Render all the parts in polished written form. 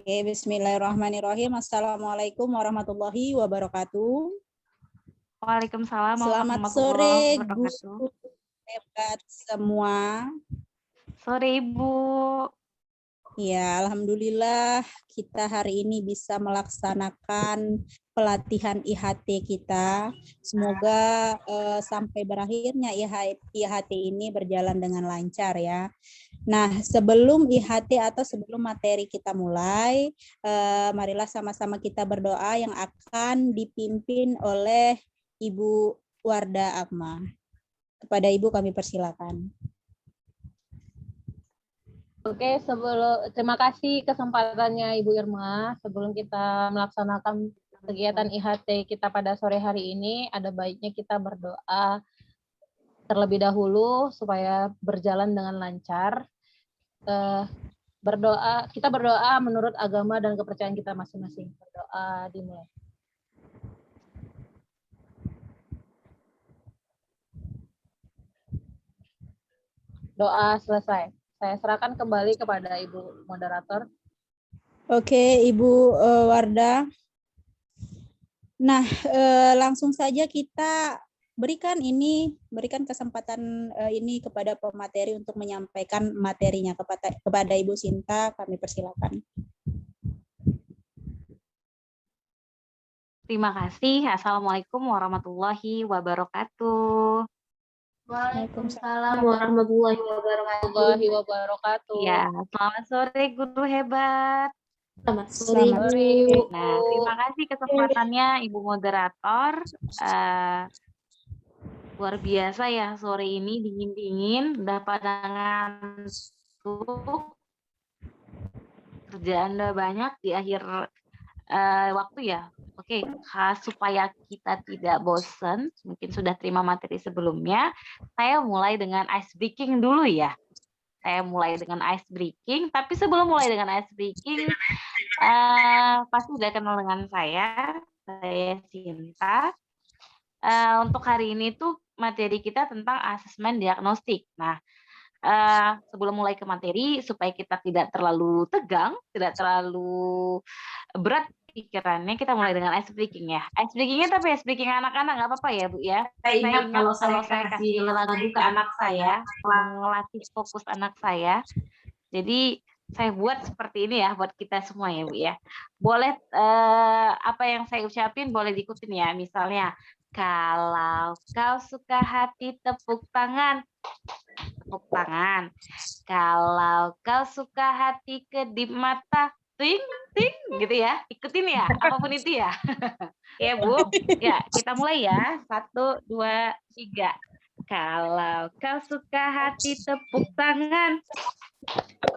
Oke, bismillahirrahmanirrahim. Assalamualaikum warahmatullahi wabarakatuh. Waalaikumsalam Selamat warahmatullahi sore, wabarakatuh. guru hebat semua. Sore Ibu. Ya, alhamdulillah kita hari ini bisa melaksanakan pelatihan IHT kita. Semoga sampai berakhirnya IHT ini berjalan dengan lancar ya. Nah, sebelum IHT atau sebelum materi kita mulai, marilah sama-sama kita berdoa yang akan dipimpin oleh Ibu Warda Akma. Kepada Ibu kami persilakan. Oke, terima kasih kesempatannya Ibu Irma. Sebelum kita melaksanakan kegiatan IHT kita pada sore hari ini, ada baiknya kita berdoa terlebih dahulu supaya berjalan dengan lancar. Kita berdoa menurut agama dan kepercayaan kita masing-masing. Berdoa dimulai. Doa selesai. Saya serahkan kembali kepada Ibu Moderator. Oke, Ibu Warda. Nah, langsung saja kita berikan kesempatan ini kepada pemateri untuk menyampaikan materinya kepada Ibu Sinta. Kami persilakan. Terima kasih. Assalamualaikum warahmatullahi wabarakatuh. Waalaikumsalam warahmatullahi wabarakatuh. Ya, selamat sore guru hebat. Selamat sore. Nah, terima kasih kesempatannya Ibu Moderator. Luar biasa ya sore ini dingin-dingin, udah pada ngantuk. Kerjaan udah banyak di akhir waktu ya. Oke, supaya kita tidak bosan, mungkin sudah terima materi sebelumnya, saya mulai dengan ice breaking dulu ya. Tapi sebelum mulai dengan ice breaking, pasti sudah kenal dengan saya Sinta. Untuk hari ini tuh materi kita tentang asesmen diagnostik. Nah, sebelum mulai ke materi, supaya kita tidak terlalu tegang, tidak terlalu berat pikirannya, kita mulai dengan ice breaking ya. Ice breakingnya tapi ice breaking anak-anak nggak apa-apa ya Bu ya. Saya ingat kalau saya kasih lagu ke anak saya, melatih fokus anak saya. Jadi saya buat seperti ini ya buat kita semua ya Bu ya. Boleh apa yang saya ucapin boleh diikutin ya. Misalnya, kalau kau suka hati tepuk tangan. Kalau kau suka hati kedip mata, ting ting gitu ya, ikutin ya, apapun itu ya. Ya Bu, ya kita mulai ya, 1, 2, 3. Kalau kau suka hati tepuk tangan,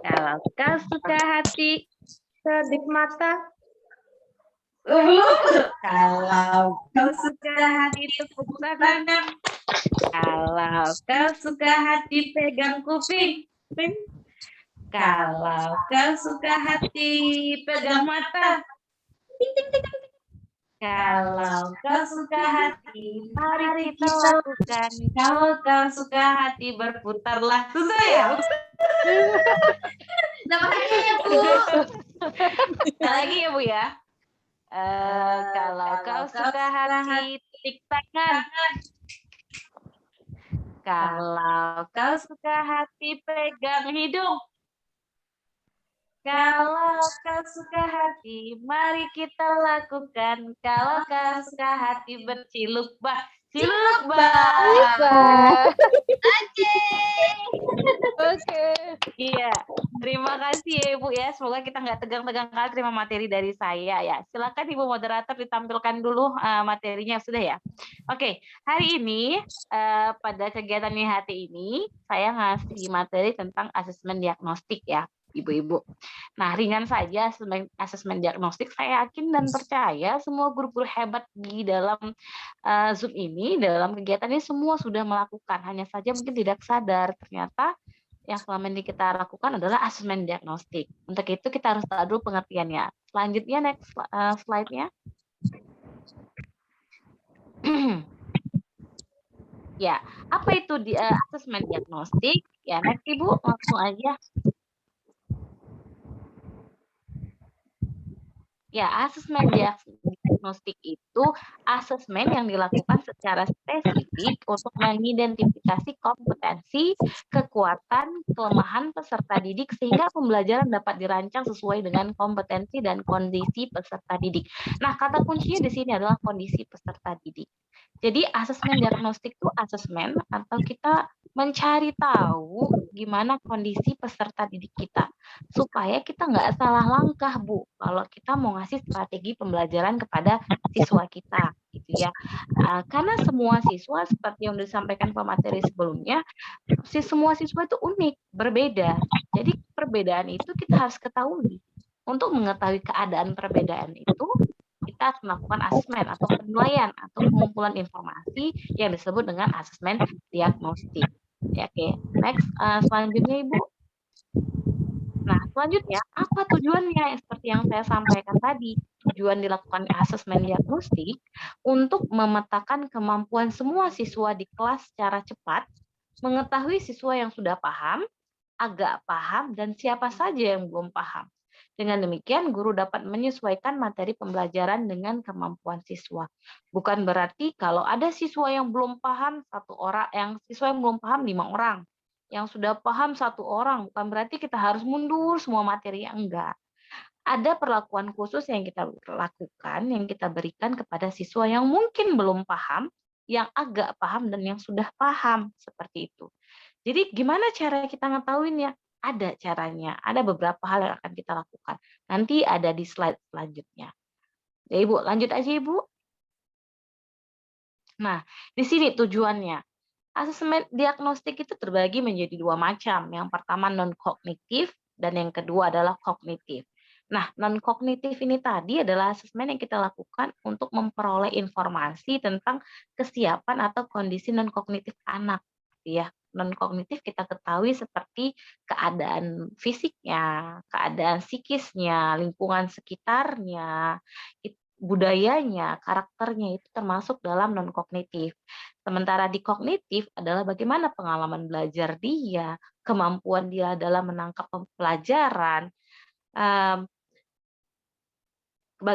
kalau kau suka hati kedip mata, kalau kau suka hati tepuk tangan, kalau kau suka hati pegang kuping, kalau kau suka hati pegang mata, kalau kau suka hati mari kita lakukan, kalau kau suka hati berputarlah. Susah ya? Namanya ya Bu. Lagi ya Bu ya. Kalau kau suka hati titik tangan, kalau kau suka hati pegang hidung, kalau kau suka hati mari kita lakukan, kalau kau suka hati berciluk bah, ciluk bah. Oke. Iya, terima kasih ya Ibu ya. Semoga kita nggak tegang-tegang kali terima materi dari saya ya. Silakan Ibu Moderator ditampilkan dulu materinya sudah ya. Oke, hari ini pada kegiatan IHT ini saya ngasih materi tentang asesmen diagnostik ya, Ibu-ibu. Nah, ringan saja asesmen diagnostik. Saya yakin dan percaya semua guru-guru hebat di dalam Zoom ini, dalam kegiatan ini semua sudah melakukan. Hanya saja mungkin tidak sadar ternyata yang selama ini kita lakukan adalah asesmen diagnostik. Untuk itu kita harus tahu dulu pengertiannya. Selanjutnya next slide-nya. Ya, apa itu asesmen diagnostik? Ya, next Ibu, langsung aja. Ya, asesmen diagnostik itu asesmen yang dilakukan secara spesifik untuk mengidentifikasi kompetensi, kekuatan, kelemahan peserta didik sehingga pembelajaran dapat dirancang sesuai dengan kompetensi dan kondisi peserta didik. Nah, kata kuncinya di sini adalah kondisi peserta didik. Jadi asesmen diagnostik itu asesmen atau kita mencari tahu gimana kondisi peserta didik kita supaya kita nggak salah langkah, Bu, kalau kita mau ngasih strategi pembelajaran kepada siswa kita, gitu ya. Karena semua siswa seperti yang disampaikan pemateri sebelumnya, semua siswa itu unik, berbeda. Jadi perbedaan itu kita harus ketahui. Untuk mengetahui keadaan perbedaan itu, kita harus melakukan asesmen atau penilaian atau pengumpulan informasi yang disebut dengan asesmen diagnostik. Ya, oke. Next, selanjutnya Ibu. Nah, selanjutnya, apa tujuannya? Seperti yang saya sampaikan tadi, tujuan dilakukan asesmen diagnostik untuk memetakan kemampuan semua siswa di kelas secara cepat, mengetahui siswa yang sudah paham, agak paham, dan siapa saja yang belum paham. Dengan demikian, guru dapat menyesuaikan materi pembelajaran dengan kemampuan siswa. Bukan berarti kalau ada siswa yang belum paham, siswa yang belum paham 5 orang, yang sudah paham 1 orang, bukan berarti kita harus mundur semua materinya, enggak. Ada perlakuan khusus yang kita lakukan, yang kita berikan kepada siswa yang mungkin belum paham, yang agak paham, dan yang sudah paham, seperti itu. Jadi gimana cara kita ngetahuinnya? Ada caranya, ada beberapa hal yang akan kita lakukan. Nanti ada di slide selanjutnya. Ya Ibu, lanjut aja Ibu. Nah, di sini tujuannya. Asesmen diagnostik itu terbagi menjadi 2 macam. Yang pertama non-kognitif dan yang kedua adalah kognitif. Nah, non-kognitif ini tadi adalah asesmen yang kita lakukan untuk memperoleh informasi tentang kesiapan atau kondisi non-kognitif anak. Ya, non-kognitif kita ketahui seperti keadaan fisiknya, keadaan psikisnya, lingkungan sekitarnya, budayanya, karakternya itu termasuk dalam non-kognitif. Sementara di kognitif adalah bagaimana pengalaman belajar dia, kemampuan dia dalam menangkap pelajaran,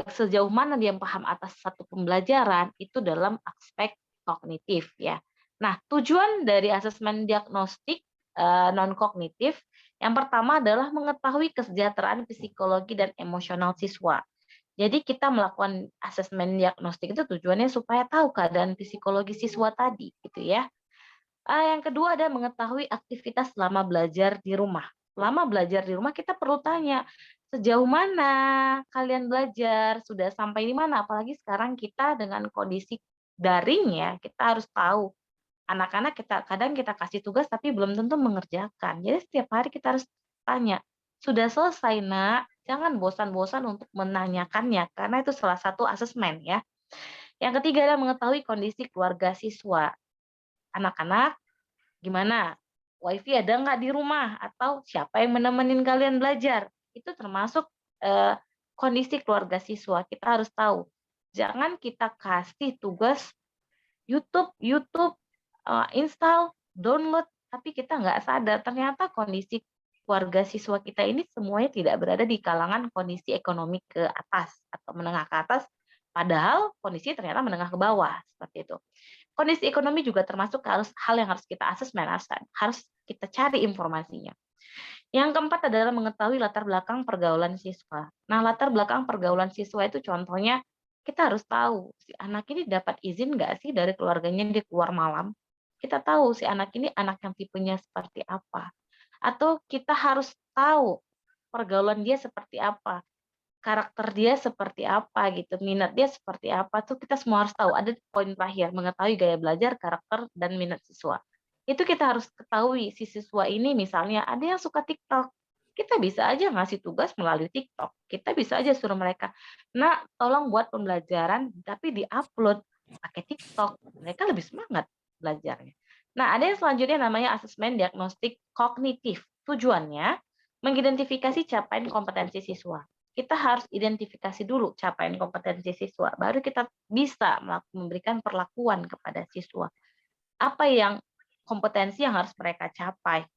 sejauh mana dia paham atas satu pembelajaran, itu dalam aspek kognitif ya. Nah, tujuan dari asesmen diagnostik non-kognitif yang pertama adalah mengetahui kesejahteraan psikologi dan emosional siswa. Jadi kita melakukan asesmen diagnostik itu tujuannya supaya tahu keadaan psikologi siswa tadi, gitu ya. Yang kedua ada mengetahui aktivitas selama belajar di rumah. Selama belajar di rumah kita perlu tanya, sejauh mana kalian belajar, sudah sampai di mana? Apalagi sekarang kita dengan kondisi daring ya, kita harus tahu. Anak-anak kadang kita kasih tugas tapi belum tentu mengerjakan. Jadi setiap hari kita harus tanya, sudah selesai nak? Jangan bosan-bosan untuk menanyakannya, karena itu salah satu asesmen ya. Yang ketiga adalah mengetahui kondisi keluarga siswa. Anak-anak, gimana? WiFi ada nggak di rumah? Atau siapa yang menemenin kalian belajar? Itu termasuk kondisi keluarga siswa. Kita harus tahu. Jangan kita kasih tugas YouTube, install, download, tapi kita nggak sadar ternyata kondisi keluarga siswa kita ini semuanya tidak berada di kalangan kondisi ekonomi ke atas atau menengah ke atas, padahal kondisi ternyata menengah ke bawah, seperti itu. Kondisi ekonomi juga termasuk hal yang harus kita asesmen, harus kita cari informasinya. Yang keempat adalah mengetahui latar belakang pergaulan siswa. Nah, latar belakang pergaulan siswa itu contohnya kita harus tahu si anak ini dapat izin nggak sih dari keluarganya dia keluar malam. Kita tahu si anak ini anak yang tipenya seperti apa. Atau kita harus tahu pergaulan dia seperti apa, karakter dia seperti apa gitu, minat dia seperti apa tuh kita semua harus tahu. Ada poin terakhir, mengetahui gaya belajar, karakter, dan minat siswa. Itu kita harus ketahui si siswa ini misalnya ada yang suka TikTok. Kita bisa aja ngasih tugas melalui TikTok. Kita bisa aja suruh mereka, nah tolong buat pembelajaran tapi di-upload pakai TikTok. Mereka lebih semangat belajarnya. Nah, ada yang selanjutnya namanya asesmen diagnostik kognitif. Tujuannya mengidentifikasi capaian kompetensi siswa. Kita harus identifikasi dulu capaian kompetensi siswa, baru kita bisa memberikan perlakuan kepada siswa. Apa yang kompetensi yang harus mereka capai.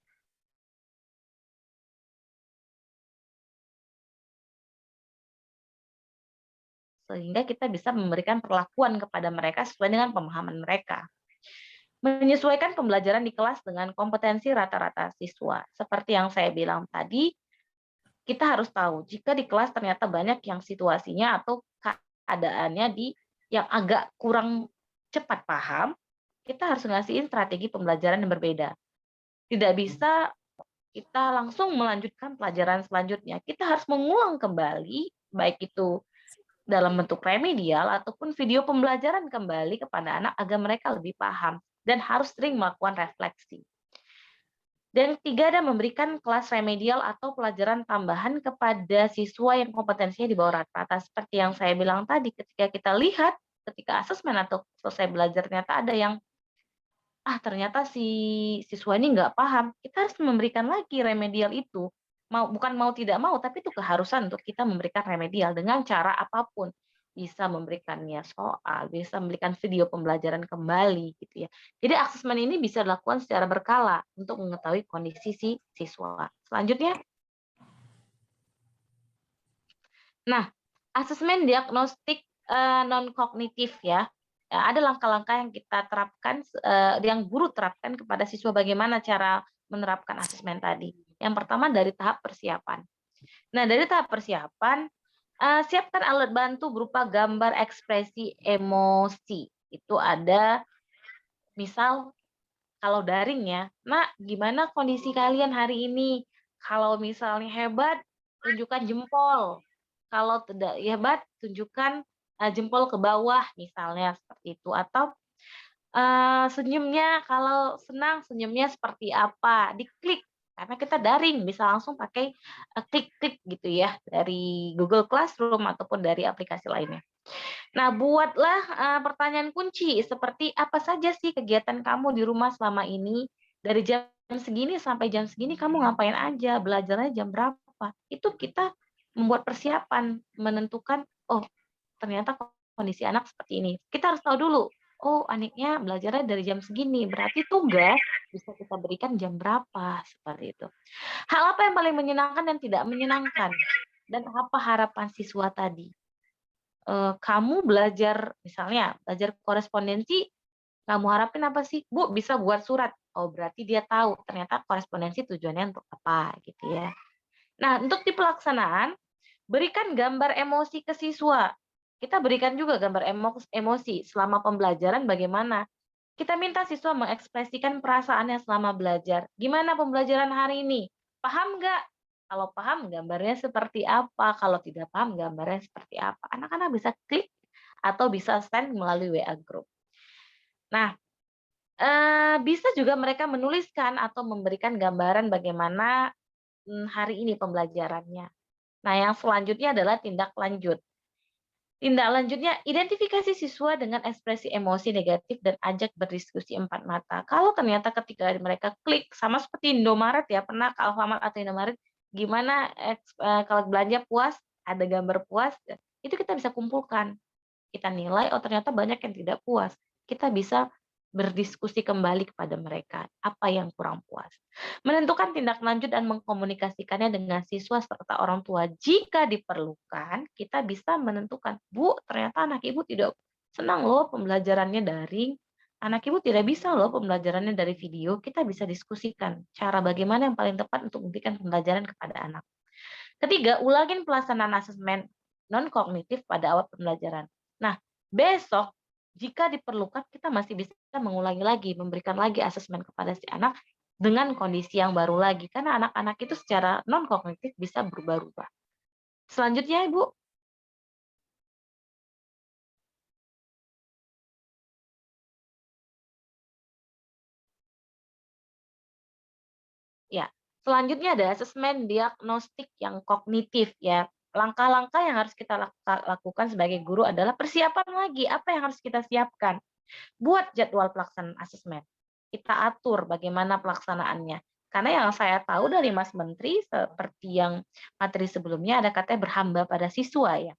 sehingga kita bisa memberikan perlakuan kepada mereka sesuai dengan pemahaman mereka. Menyesuaikan pembelajaran di kelas dengan kompetensi rata-rata siswa. Seperti yang saya bilang tadi, kita harus tahu jika di kelas ternyata banyak yang situasinya atau keadaannya yang agak kurang cepat paham, kita harus ngasihin strategi pembelajaran yang berbeda. Tidak bisa kita langsung melanjutkan pelajaran selanjutnya. Kita harus mengulang kembali, baik itu dalam bentuk remedial ataupun video pembelajaran kembali kepada anak agar mereka lebih paham dan harus sering melakukan refleksi. Dan ketiga, ada memberikan kelas remedial atau pelajaran tambahan kepada siswa yang kompetensinya di bawah rata-rata. Seperti yang saya bilang tadi, ketika kita lihat, ketika asesmen atau selesai belajar ternyata ada yang ternyata si siswa ini nggak paham, kita harus memberikan lagi remedial itu. Bukan mau tidak mau, tapi itu keharusan untuk kita memberikan remedial dengan cara apapun. Bisa memberikannya soal, bisa memberikan video pembelajaran kembali, gitu ya. Jadi asesmen ini bisa dilakukan secara berkala untuk mengetahui kondisi si siswa. Selanjutnya, nah, asesmen diagnostik non-kognitif ya. Ada langkah-langkah yang kita terapkan, yang guru terapkan kepada siswa bagaimana cara menerapkan asesmen tadi. Yang pertama dari tahap persiapan. Nah, dari tahap persiapan, siapkan alat bantu berupa gambar ekspresi emosi. Itu ada, misal kalau daring ya, "Nak, gimana kondisi kalian hari ini? Kalau misalnya hebat, tunjukkan jempol. Kalau tidak hebat, tunjukkan jempol ke bawah," misalnya seperti itu. Atau senyumnya, kalau senang senyumnya seperti apa? Diklik, karena kita daring, bisa langsung pakai klik-klik gitu ya, dari Google Classroom ataupun dari aplikasi lainnya. Nah, buatlah pertanyaan kunci seperti apa saja sih kegiatan kamu di rumah selama ini? Dari jam segini sampai jam segini kamu ngapain aja? Belajarnya jam berapa? Itu kita membuat persiapan, menentukan, oh ternyata kondisi anak seperti ini. Kita harus tahu dulu, oh anaknya belajarnya dari jam segini, berarti tugas bisa kita berikan jam berapa, seperti itu. Hal apa yang paling menyenangkan dan tidak menyenangkan? Dan apa harapan siswa tadi? Kamu belajar, misalnya belajar korespondensi, kamu harapin apa sih? Bu, bisa buat surat. Oh, berarti dia tahu ternyata korespondensi tujuannya untuk apa, gitu ya. Nah, untuk di pelaksanaan, berikan gambar emosi ke siswa. Kita berikan juga gambar emosi selama pembelajaran bagaimana. Kita minta siswa mengekspresikan perasaannya selama belajar. Gimana pembelajaran hari ini? Paham nggak? Kalau paham, gambarnya seperti apa? Kalau tidak paham, gambarnya seperti apa? Anak-anak bisa klik atau bisa send melalui WA Group. Nah, bisa juga mereka menuliskan atau memberikan gambaran bagaimana hari ini pembelajarannya. Nah, yang selanjutnya adalah tindak lanjut. Tindak lanjutnya, identifikasi siswa dengan ekspresi emosi negatif dan ajak berdiskusi empat mata. Kalau ternyata ketika mereka klik, sama seperti Indomaret ya, pernah ke Alfamart atau Indomaret, gimana kalau belanja puas, ada gambar puas, itu kita bisa kumpulkan. Kita nilai, oh ternyata banyak yang tidak puas. Kita bisa berdiskusi kembali kepada mereka, apa yang kurang puas. Menentukan tindak lanjut dan mengkomunikasikannya dengan siswa serta orang tua. Jika diperlukan, kita bisa menentukan, Bu, ternyata anak ibu tidak senang loh pembelajarannya daring, anak ibu tidak bisa loh pembelajarannya dari video, kita bisa diskusikan cara bagaimana yang paling tepat untuk memberikan pembelajaran kepada anak. Ketiga, ulangin pelaksanaan asesmen non-kognitif pada awal pembelajaran. Nah, besok jika diperlukan kita masih bisa mengulangi lagi, memberikan lagi asesmen kepada si anak dengan kondisi yang baru lagi. Karena anak-anak itu secara non-kognitif bisa berubah-ubah. Selanjutnya, Ibu. Ya, selanjutnya ada asesmen diagnostik yang kognitif ya. Langkah-langkah yang harus kita lakukan sebagai guru adalah persiapan lagi. Apa yang harus kita siapkan? Buat jadwal pelaksanaan asesmen. Kita atur bagaimana pelaksanaannya. Karena yang saya tahu dari Mas Menteri, seperti yang materi sebelumnya, ada katanya berhamba pada siswa ya.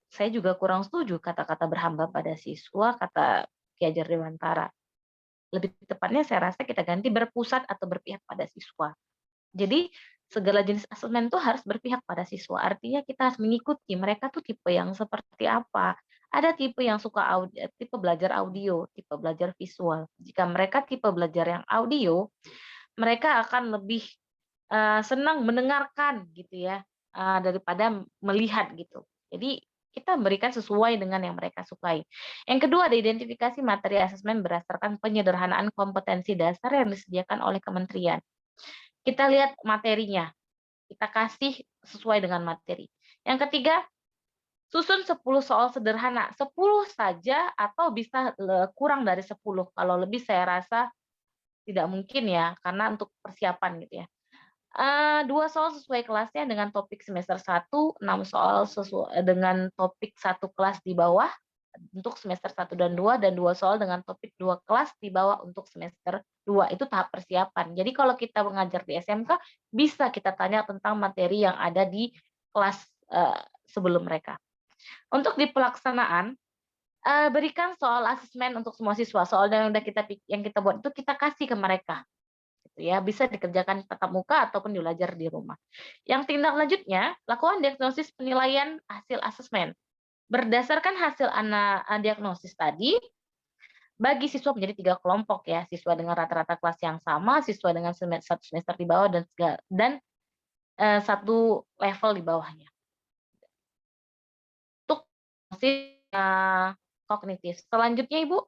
Saya juga kurang setuju kata-kata berhamba pada siswa, kata Ki Hajar Dewantara. Lebih tepatnya saya rasa kita ganti berpusat atau berpihak pada siswa. Jadi segala jenis asesmen itu harus berpihak pada siswa. Artinya kita harus mengikuti mereka tuh tipe yang seperti apa. Ada tipe yang suka tipe belajar audio, tipe belajar visual. Jika mereka tipe belajar yang audio, mereka akan lebih senang mendengarkan gitu ya daripada melihat gitu. Jadi kita berikan sesuai dengan yang mereka sukai. Yang kedua, ada identifikasi materi asesmen berdasarkan penyederhanaan kompetensi dasar yang disediakan oleh kementerian. Kita lihat materinya, kita kasih sesuai dengan materi. Yang ketiga, susun 10 soal sederhana, 10 saja atau bisa kurang dari 10. Kalau lebih saya rasa tidak mungkin ya, karena untuk persiapan gitu ya. 2 soal sesuai kelasnya dengan topik semester 1, 6 soal sesuai dengan topik 1 kelas di bawah untuk semester 1 dan 2, dan 2 soal dengan topik 2 kelas di bawah untuk semester 2. Itu tahap persiapan. Jadi kalau kita mengajar di SMK, bisa kita tanya tentang materi yang ada di kelas sebelum mereka. Untuk di pelaksanaan, berikan soal asesmen untuk semua siswa. Soal yang kita buat itu kita kasih ke mereka. Ya, bisa dikerjakan tatap muka ataupun belajar di rumah. Yang tindak lanjutnya, lakukan diagnosis penilaian hasil asesmen. Berdasarkan hasil diagnosis tadi, bagi siswa menjadi 3 kelompok ya, siswa dengan rata-rata kelas yang sama, siswa dengan satu semester di bawah dan 1 level di bawahnya. Untuk kognitif. Selanjutnya Ibu.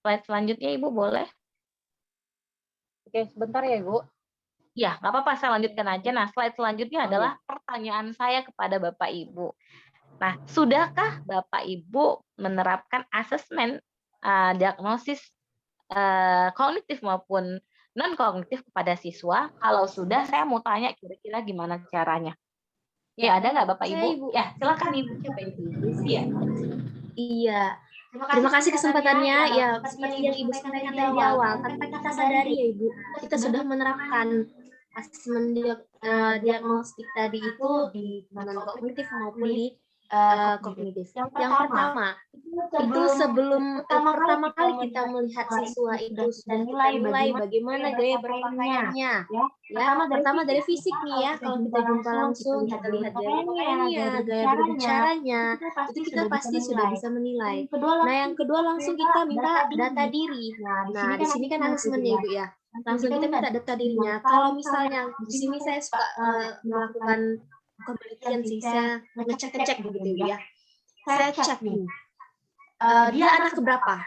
Slide selanjutnya Ibu boleh? Oke, sebentar ya, Ibu. Ya, nggak apa-apa, saya lanjutkan aja. Nah, slide selanjutnya adalah pertanyaan saya kepada Bapak Ibu. Nah, sudahkah Bapak Ibu menerapkan asesmen diagnosis kognitif maupun non-kognitif kepada siswa? Kalau sudah, saya mau tanya kira-kira gimana caranya. Ya, ada nggak Bapak Ibu? Ya, silakan Ibu. Siapa itu? Iya. Iya. Terima kasih kesempatannya. Ya, seperti yang Ibu sampaikan tadi di awal, tanpa kita sadari ya Ibu, kita sudah menerapkan asesmen diagnostik tadi itu di non-kognitif maupun di kognitif. Yang pertama, itu sebelum pertama kali kita melihat siswa itu sudah kita nilai bagaimana gaya berpakaiannya. Ya, pertama dari fisik nih ya, kalau kita jumpa langsung kita lihat gaya berpakaiannya, gaya berbicaranya, itu kita pasti sudah bisa menilai. Nah, yang kedua langsung kita minta data diri. Nah, di sini kan asesmen ya Ibu ya. Langsung kita minta data dirinya. Kalau misalnya di sini saya suka melakukan bukan penelitian sih, saya ngecek begitu ya. Saya cek nih, dia anak keberapa?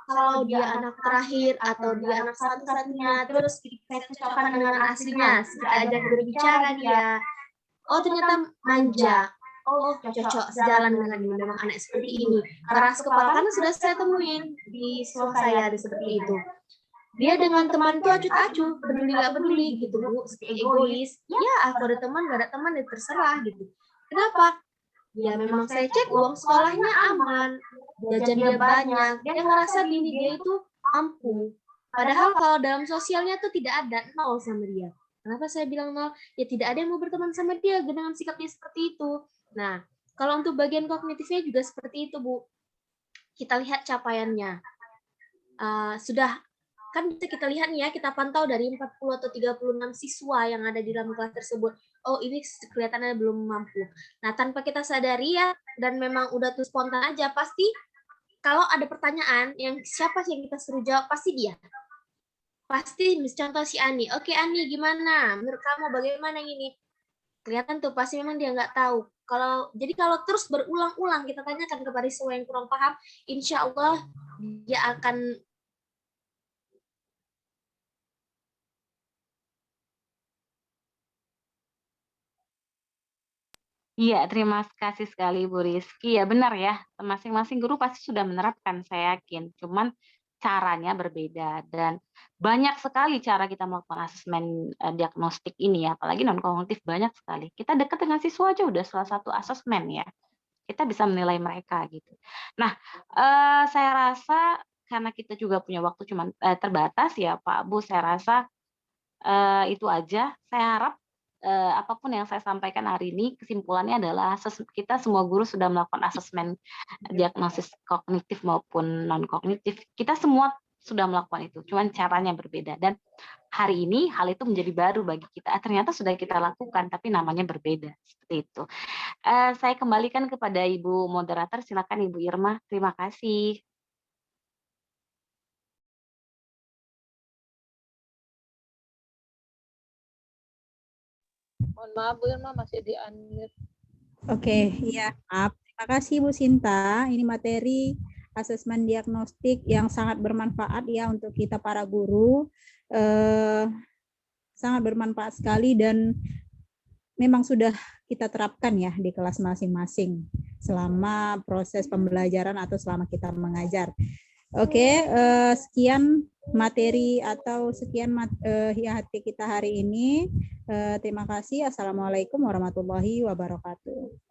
Kalau dia anak terakhir atau dia anak satu-satunya, terus saya cocokkan dengan aslinya, kita ajak berbicara dia. Oh ternyata manja. Oh cocok sejalan dengan ini, memang anak seperti ini. Keras kepala karena sudah saya temuin di sekolah saya ada seperti itu. Dia dengan teman tuh acuh-acuh, peduli nggak peduli gitu Bu, egois. Ya aku ada teman, nggak ada teman, ya terserah gitu. Kenapa? Ya memang saya cek uang sekolahnya aman, jajan dia banyak, dia ngerasa diri dia itu mampu. Padahal kalau dalam sosialnya tuh tidak ada, 0 sama dia. Kenapa saya bilang 0? Ya tidak ada yang mau berteman sama dia dengan sikapnya seperti itu. Nah, kalau untuk bagian kognitifnya juga seperti itu Bu. Kita lihat capaiannya. Sudah kan bisa kita lihat nih ya, kita pantau dari 40 atau 36 siswa yang ada di dalam kelas tersebut. Oh, ini kelihatannya belum mampu. Nah, tanpa kita sadari ya, dan memang udah tuh spontan aja, pasti kalau ada pertanyaan, yang siapa sih yang kita suruh jawab, pasti dia. Pasti, contoh si Ani. Oke, Ani, gimana? Menurut kamu bagaimana ini? Kelihatan tuh, pasti memang dia nggak tahu. Jadi kalau terus berulang-ulang kita tanyakan kepada siswa yang kurang paham, insya Allah dia akan Iya, terima kasih sekali Bu Rizky. Ya benar ya, masing-masing guru pasti sudah menerapkan, saya yakin. Cuman caranya berbeda dan banyak sekali cara kita melakukan asesmen diagnostik ini ya, apalagi non-kognitif banyak sekali. Kita dekat dengan siswa aja udah salah satu asesmen ya. Kita bisa menilai mereka gitu. Nah, saya rasa karena kita juga punya waktu cuman terbatas ya Pak Bu, saya rasa itu aja. Saya harap apapun yang saya sampaikan hari ini, kesimpulannya adalah kita semua guru sudah melakukan asesmen diagnosis kognitif maupun non-kognitif. Kita semua sudah melakukan itu, cuman caranya berbeda. Dan hari ini hal itu menjadi baru bagi kita. Ternyata sudah kita lakukan, tapi namanya berbeda. Seperti itu. Saya kembalikan kepada Ibu moderator, silakan Ibu Irma. Terima kasih. Mohon maaf Bu Irma, masih di-unmute. Oke, ya, maaf. Terima kasih Bu Sinta. Ini materi asesmen diagnostik yang sangat bermanfaat ya untuk kita para guru. Sangat bermanfaat sekali dan memang sudah kita terapkan ya di kelas masing-masing selama proses pembelajaran atau selama kita mengajar. Oke, sekian materi atau sekian IHT kita hari ini. Terima kasih. Assalamualaikum warahmatullahi wabarakatuh.